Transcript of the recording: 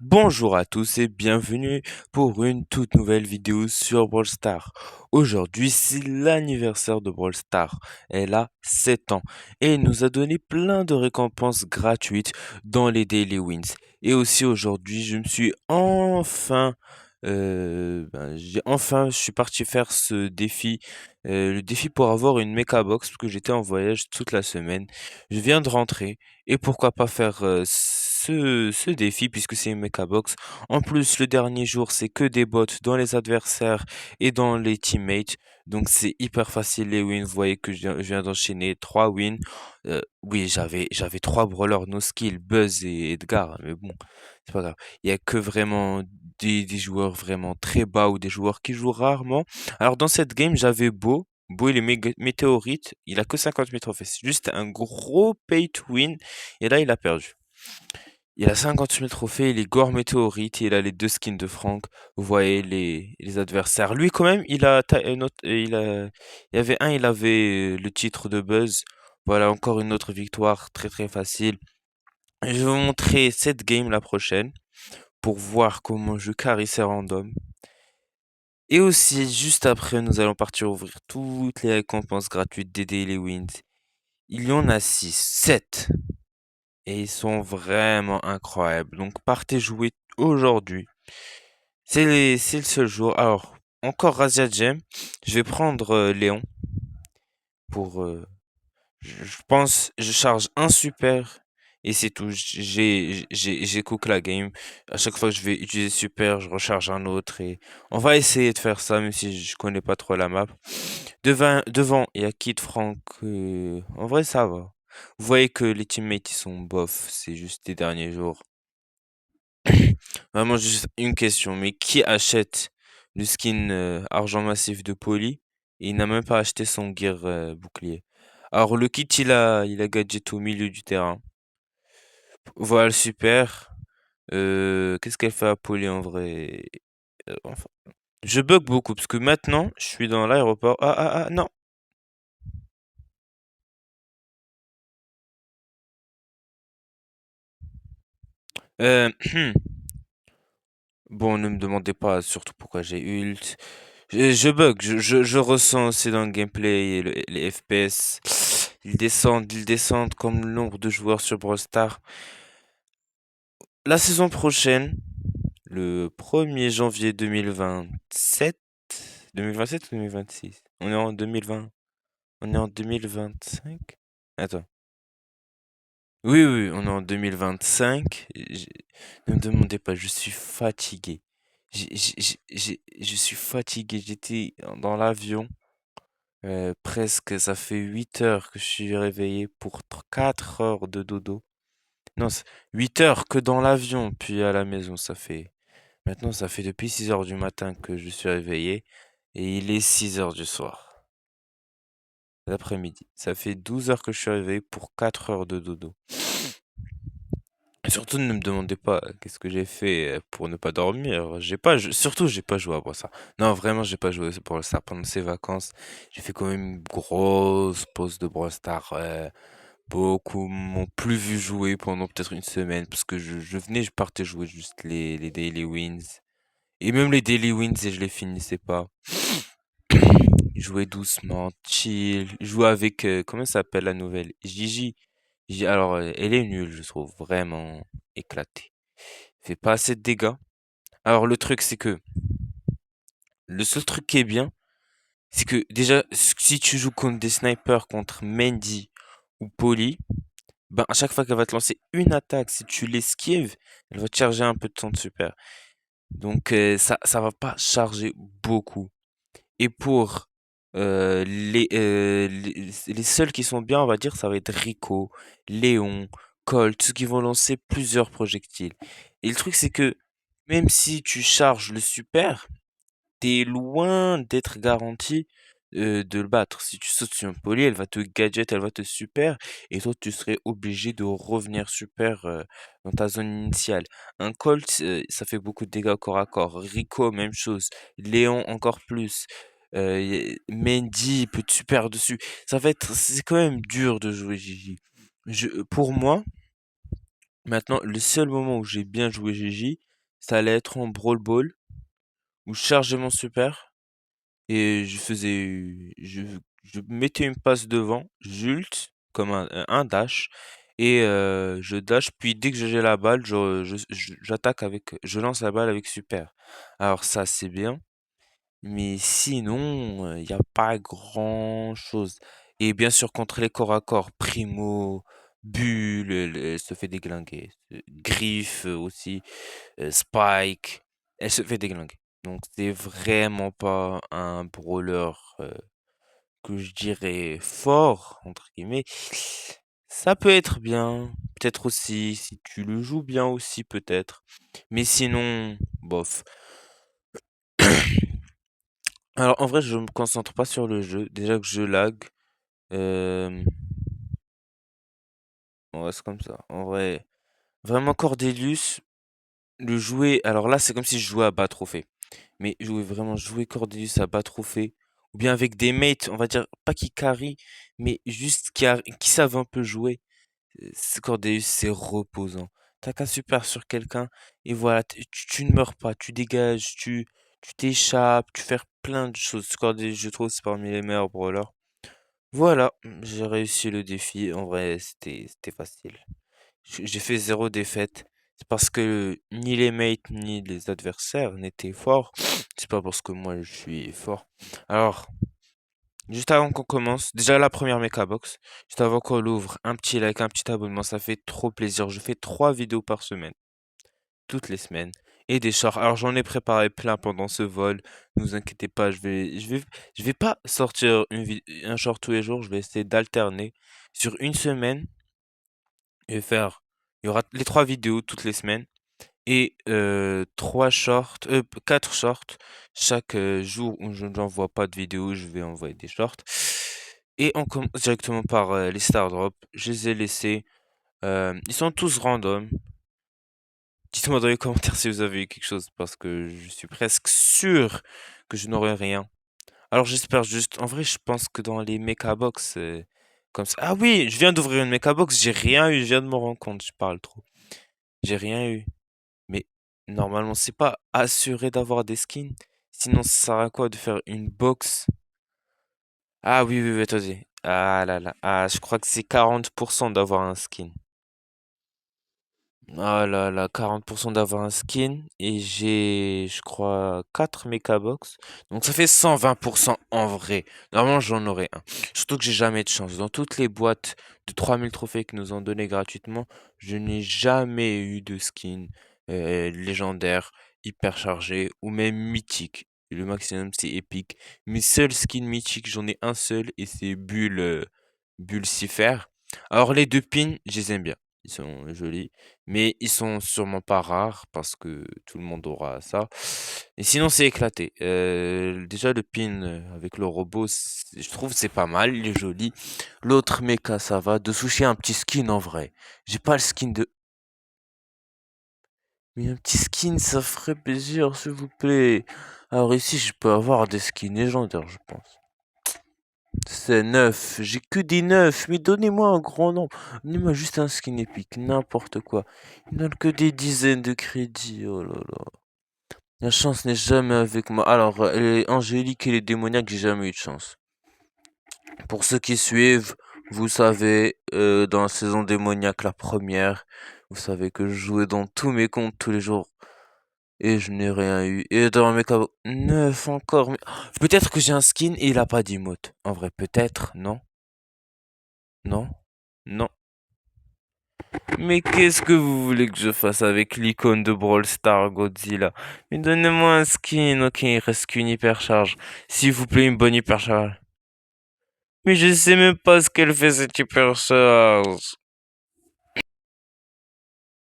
Bonjour à tous et bienvenue pour une toute nouvelle vidéo sur Brawl Stars. Aujourd'hui, c'est l'anniversaire de Brawl Stars. Elle a 7 ans et elle nous a donné plein de récompenses gratuites dans les Daily Wins. Et aussi aujourd'hui, je me suis enfin, je suis parti faire ce défi, le défi pour avoir une Mecha Box parce que j'étais en voyage toute la semaine. Je viens de rentrer et pourquoi pas faire ce défi puisque c'est une Mecha Box. En plus, le dernier jour, c'est que des bots dans les adversaires et dans les teammates. Donc c'est hyper facile les wins. Vous voyez que je viens d'enchaîner 3 wins. Oui, j'avais 3 brawlers no skill, Buzz et Edgar. Mais bon, c'est pas grave. Il y a que vraiment des joueurs vraiment très bas ou des joueurs qui jouent rarement. Alors dans cette game, j'avais Beau. Beau, il est météorite. Il a que 50 000 trophées. C'est juste un gros pay to win. Et là, il a perdu. Il a 50 000 trophées, il est gore météorite, et il a les deux skins de Franck. Vous voyez les adversaires. Lui, quand même, il y avait un, il avait le titre de Buzz. Voilà, encore une autre victoire très très facile. Je vais vous montrer cette game la prochaine pour voir comment je carry ces randoms. Et aussi, juste après, nous allons partir ouvrir toutes les récompenses gratuites des Daily Wins. Il y en a 6, 7. Et ils sont vraiment incroyables. Donc partez jouer aujourd'hui. C'est le seul jour. Alors, encore Razia Gem. Je vais prendre Léon pour... je pense, je charge un super et c'est tout. J'ai cook la game. À chaque fois que je vais utiliser super, je recharge un autre et on va essayer de faire ça, même si je connais pas trop la map. Devant, il y a Kid Frank. En vrai, ça va. Vous voyez que les teammates ils sont bof. C'est juste les derniers jours. Vraiment juste une question, mais qui achète le skin argent massif de Poli et il n'a même pas acheté son gear bouclier. Alors le kit il a gadget au milieu du terrain. Voilà super. Qu'est-ce qu'elle fait à Poli en vrai? Enfin, je bug beaucoup parce que maintenant je suis dans l'aéroport. Ah non. Euh, bon, ne me demandez pas surtout pourquoi j'ai ult. Je bug, je ressens aussi dans le gameplay et les FPS. Ils descendent comme le nombre de joueurs sur Brawl Stars. La saison prochaine, le 1er janvier 2027, 2027 ou 2026? On est en 2020. On est en 2025? Attends. Oui, oui, on est en 2025. Ne me demandez pas, je suis fatigué. Je suis fatigué. J'étais dans l'avion. Presque, ça fait 8 heures que je suis réveillé pour 4 heures de dodo. Non, 8 heures que dans l'avion, puis à la maison. Maintenant, ça fait depuis 6 heures du matin que je suis réveillé et il est 6 heures du soir, l'après-midi. Ça fait 12 heures que je suis réveillé pour 4 heures de dodo. Et surtout, ne me demandez pas qu'est-ce que j'ai fait pour ne pas dormir. Surtout, j'ai pas joué à Brawl Stars. Non, vraiment, j'ai pas joué à Brawl Stars pendant ces vacances. J'ai fait quand même une grosse pause de Brawl Stars. Beaucoup m'ont plus vu jouer pendant peut-être une semaine parce que je venais, je partais jouer juste les Daily Wins. Et même les Daily Wins et je les finissais pas. Jouer doucement, chill. Jouer avec, comment ça s'appelle la nouvelle? Gigi. Alors, elle est nulle, je trouve, vraiment éclatée. Fait pas assez de dégâts. Alors, le truc, c'est que, le seul truc qui est bien, c'est que déjà, si tu joues contre des snipers, contre Mandy ou Polly, ben, à chaque fois qu'elle va te lancer une attaque, si tu l'esquives, elle va te charger un peu de temps de super. Donc, ça va pas charger beaucoup. Et pour les seuls qui sont bien, on va dire, ça va être Rico, Léon, Colt, ceux qui vont lancer plusieurs projectiles. Et le truc, c'est que même si tu charges le super, t'es loin d'être garanti de le battre. Si tu sautes sur un poli, elle va te gadget, elle va te super, et toi, tu serais obligé de revenir super dans ta zone initiale. Un Colt, ça fait beaucoup de dégâts corps à corps. Rico, même chose. Léon, encore plus. Mendy peut te super dessus. C'est quand même dur de jouer Gigi. Pour moi, Maintenant, le seul moment où j'ai bien joué GG, ça allait être en Brawl Ball, où je chargeais mon super, et je mettais une passe devant, j'ult, comme un dash, et je dash, puis dès que j'ai la balle, j'attaque je lance la balle avec super. Alors ça, c'est bien. Mais sinon, il y a pas grand-chose. Et bien sûr, contre les corps à corps, Primo, Bull, elle se fait déglinguer. Griff aussi, Spike, elle se fait déglinguer. Donc c'est vraiment pas un brawler que je dirais fort, entre guillemets. Ça peut être bien, peut-être aussi, si tu le joues bien aussi, peut-être. Mais sinon, bof. Alors, en vrai, je me concentre pas sur le jeu. Déjà que je lag. Euh... On reste comme ça. En vrai, vraiment Cordelius, le jouer. Alors là, c'est comme si je jouais à bas trophée. Mais jouer Cordelius à bas trophée. Ou bien avec des mates, on va dire, pas qui carry, mais juste qui savent un peu jouer. Ce Cordelius, c'est reposant. T'as qu'un super sur quelqu'un, et voilà, tu ne meurs pas, tu dégages, tu t'échappes, tu fais plein de choses. Ce Cordelius, je trouve, c'est parmi les meilleurs brawlers. Voilà, j'ai réussi le défi. En vrai, c'était facile. J'ai fait zéro défaite. C'est parce que ni les mates ni les adversaires n'étaient forts. C'est pas parce que moi je suis fort. Alors, juste avant qu'on commence, déjà la première méca box, juste avant qu'on l'ouvre, un petit like, un petit abonnement, ça fait trop plaisir. Je fais 3 vidéos par semaine, toutes les semaines, et des shorts. Alors j'en ai préparé plein pendant ce vol. Ne vous inquiétez pas, je vais pas sortir un short tous les jours. Je vais essayer d'alterner sur une semaine. Je vais faire, il y aura les 3 vidéos toutes les semaines et 4 shorts chaque jour où je n'envoie pas de vidéo, je vais envoyer des shorts. Et on commence directement par les Star Drop. Je les ai laissés. Ils sont tous random. Dites-moi dans les commentaires si vous avez eu quelque chose parce que je suis presque sûr que je n'aurai rien. Alors j'espère juste. En vrai, je pense que dans les mecha box, comme ça. Ah oui, je viens d'ouvrir une mecha box, j'ai rien eu, je viens de me rendre compte, je parle trop. J'ai rien eu. Mais normalement, c'est pas assuré d'avoir des skins. Sinon, ça sert à quoi de faire une box? Ah oui, oui, oui, attendez. Ah là là. Ah, je crois que c'est 40% d'avoir un skin. Ah là là, 40% d'avoir un skin. Et j'ai, je crois, 4 box. Donc ça fait 120% en vrai. Normalement, j'en aurais un. Surtout que j'ai jamais de chance. Dans toutes les boîtes de 3000 trophées que nous ont donné gratuitement, je n'ai jamais eu de skin légendaire, hyper chargé ou même mythique. Le maximum, c'est épique. Mes seuls skins mythiques, j'en ai un seul et c'est Bulle Cipher. Alors les deux pins, je les aime bien. Ils sont jolis. Mais ils sont sûrement pas rares parce que tout le monde aura ça. Et sinon, c'est éclaté. Déjà, le pin avec le robot, je trouve c'est pas mal, il est joli. L'autre mecha, ça va. De sushi, un petit skin en vrai. J'ai pas le skin de. Mais un petit skin, ça ferait plaisir, s'il vous plaît. Alors ici, je peux avoir des skins légendaires, je pense. C'est neuf. J'ai que des neufs. Mais donnez-moi un grand nombre. Donnez-moi juste un skin épique. N'importe quoi. Ils ne donnent que des dizaines de crédits. Oh là là. La chance n'est jamais avec moi. Alors, les angéliques et les démoniaques, j'ai jamais eu de chance. Pour ceux qui suivent, vous savez, dans la saison démoniaque, la première, vous savez que je jouais dans tous mes comptes tous les jours. Et je n'ai rien eu. Et dans mes cadeaux, 9 encore. Mais... peut-être que j'ai un skin et il a pas d'emote. En vrai, peut-être, non? Non? Non. Mais qu'est-ce que vous voulez que je fasse avec l'icône de Brawl Star Godzilla? Mais donnez-moi un skin, ok, il reste qu'une hypercharge. S'il vous plaît, une bonne hypercharge. Mais je sais même pas ce qu'elle fait cette hypercharge.